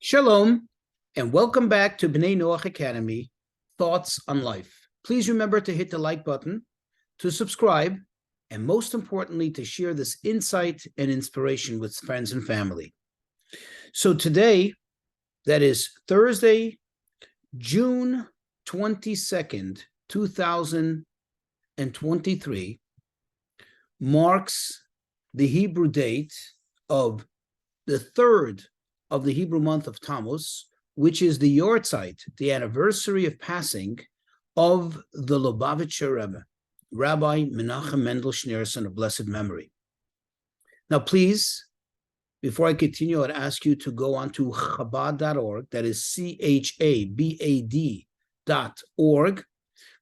Shalom, and welcome back to B'nai Noach Academy, Thoughts on Life. Please remember to hit the like button, to subscribe, and most importantly, to share this insight and inspiration with friends and family. So today, that is Thursday, June 22nd, 2023, marks the Hebrew date of the third of the Hebrew month of Tammuz, which is the Yortzeit, the anniversary of passing of the Lubavitcher Rebbe, Rabbi Menachem M Shneerson of blessed memory. Now, please, before I continue, I'd ask you to go on to Chabad.org, that is CHABAD.org,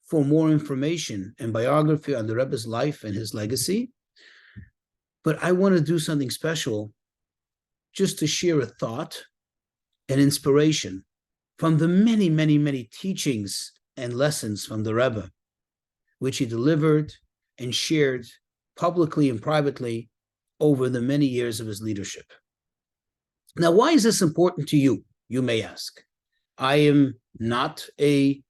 for more information and biography on the Rebbe's life and his legacy. But I want to do something special just to share a thought and inspiration from the many, many, many teachings and lessons from the Rebbe, which he delivered and shared publicly and privately over the many years of his leadership. Now, why is this important to you, you may ask? I am not a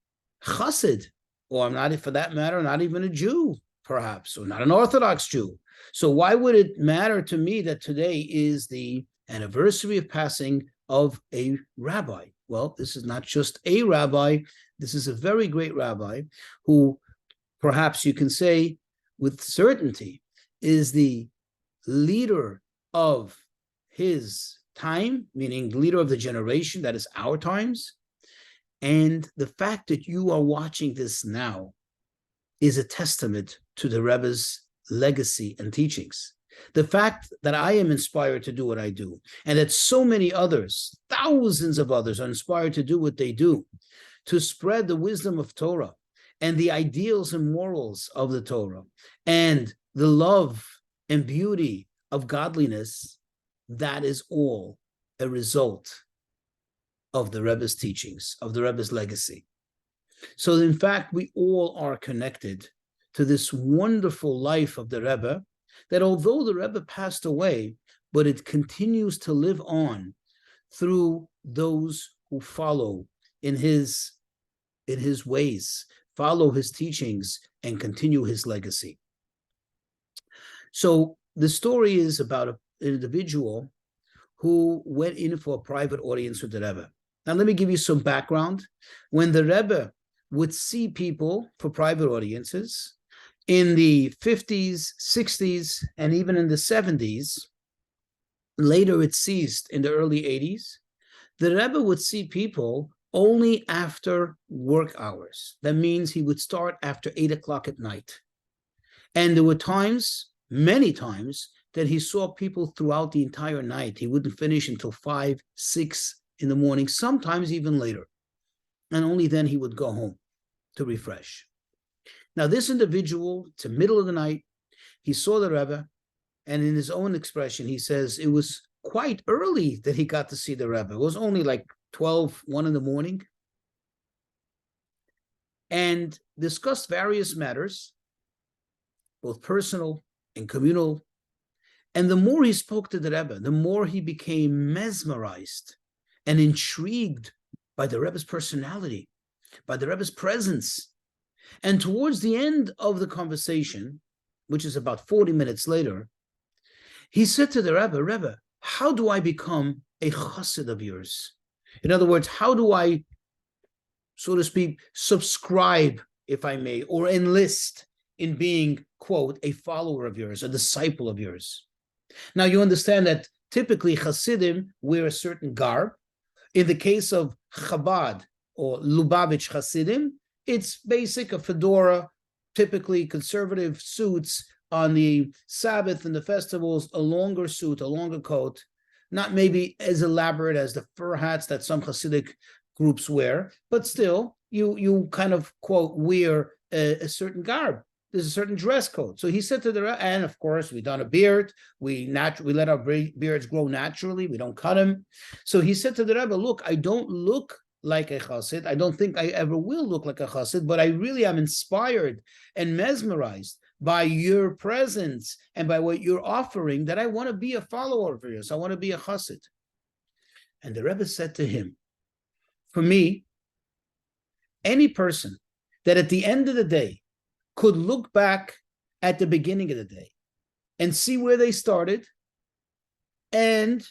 Hasid, or I'm not, for that matter, not even a Jew, perhaps, or not an Orthodox Jew. So why would it matter to me that today is the anniversary of passing of a rabbi? Well, this is not just a rabbi. This is a very great rabbi who, perhaps you can say with certainty, is the leader of his time, meaning leader of the generation, that is our times. And the fact that you are watching this now is a testament to the Rebbe's legacy and teachings. The fact that I am inspired to do what I do, and that so many others, thousands of others, are inspired to do what they do, to spread the wisdom of Torah and the ideals and morals of the Torah and the love and beauty of godliness, that is all a result of the Rebbe's teachings, of the Rebbe's legacy. So in fact, we all are connected to this wonderful life of the Rebbe, that although the Rebbe passed away, but it continues to live on through those who follow in his ways, follow his teachings, and continue his legacy. So the story is about an individual who went in for a private audience with the Rebbe. Now, let me give you some background. When the Rebbe would see people for private audiences, in the 50s, 60s, and even in the 70s, later it ceased in the early 80s, the Rebbe would see people only after work hours. That means he would start after 8 o'clock at night. And there were times, many times, that he saw people throughout the entire night. He wouldn't finish until 5, 6 in the morning, sometimes even later. And only then he would go home to refresh. Now, this individual, it's the middle of the night, he saw the Rebbe, and in his own expression, he says it was quite early that he got to see the Rebbe. It was only like 12, 1 in the morning, and discussed various matters, both personal and communal. And the more he spoke to the Rebbe, the more he became mesmerized and intrigued by the Rebbe's personality, by the Rebbe's presence. And towards the end of the conversation, which is about 40 minutes later, he said to the Rebbe, "Rebbe, how do I become a chassid of yours? In other words, how do I, so to speak, subscribe, if I may, or enlist in being, quote, a follower of yours, a disciple of yours?" Now, you understand that typically Hasidim wear a certain garb. In the case of Chabad or Lubavitch Hasidim, it's basic, a fedora, typically conservative suits on the Sabbath and the festivals, a longer suit, a longer coat, not maybe as elaborate as the fur hats that some Hasidic groups wear, but still, you kind of, quote, wear a certain garb. There's a certain dress code. So he said to the Rebbe, and of course, we done a beard. We let our beards grow naturally. We don't cut them. So he said to the Rebbe, "Look, I don't look like a chassid. I don't think I ever will look like a chassid, but I really am inspired and mesmerized by your presence and by what you're offering, that I want to be a follower of yours. I want to be a chassid." And the Rebbe said to him, for me, any person that at the end of the day could look back at the beginning of the day and see where they started, and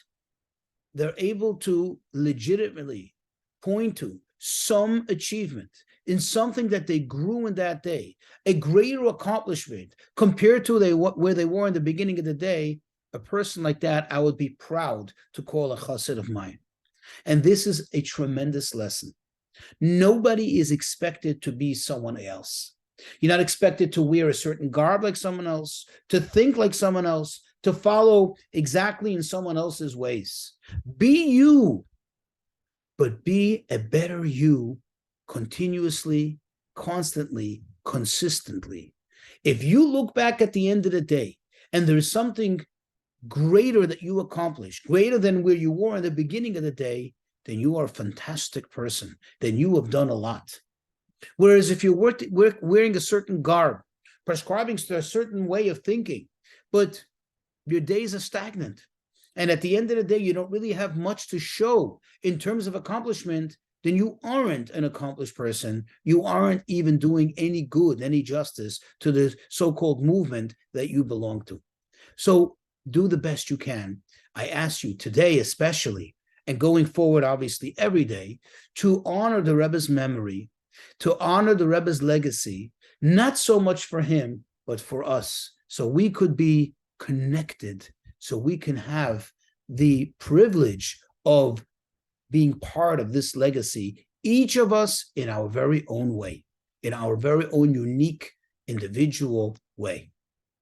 they're able to legitimately point to some achievement in something that they grew in that day, a greater accomplishment compared to where they were in the beginning of the day, a person like that, I would be proud to call a chassid of mine. And this is a tremendous lesson. Nobody is expected to be someone else. You're not expected to wear a certain garb like someone else, to think like someone else, to follow exactly in someone else's ways. Be you, but be a better you continuously, constantly, consistently. If you look back at the end of the day and there's something greater that you accomplished, greater than where you were in the beginning of the day, then you are a fantastic person. Then you have done a lot. Whereas if you're wearing a certain garb, prescribing to a certain way of thinking, but your days are stagnant, and at the end of the day, you don't really have much to show in terms of accomplishment, then you aren't an accomplished person. You aren't even doing any good, any justice to the so-called movement that you belong to. So do the best you can. I ask you today especially, and going forward, obviously, every day, to honor the Rebbe's memory, to honor the Rebbe's legacy, not so much for him, but for us, so we could be connected, so we can have the privilege of being part of this legacy, each of us in our very own way, in our very own unique, individual way.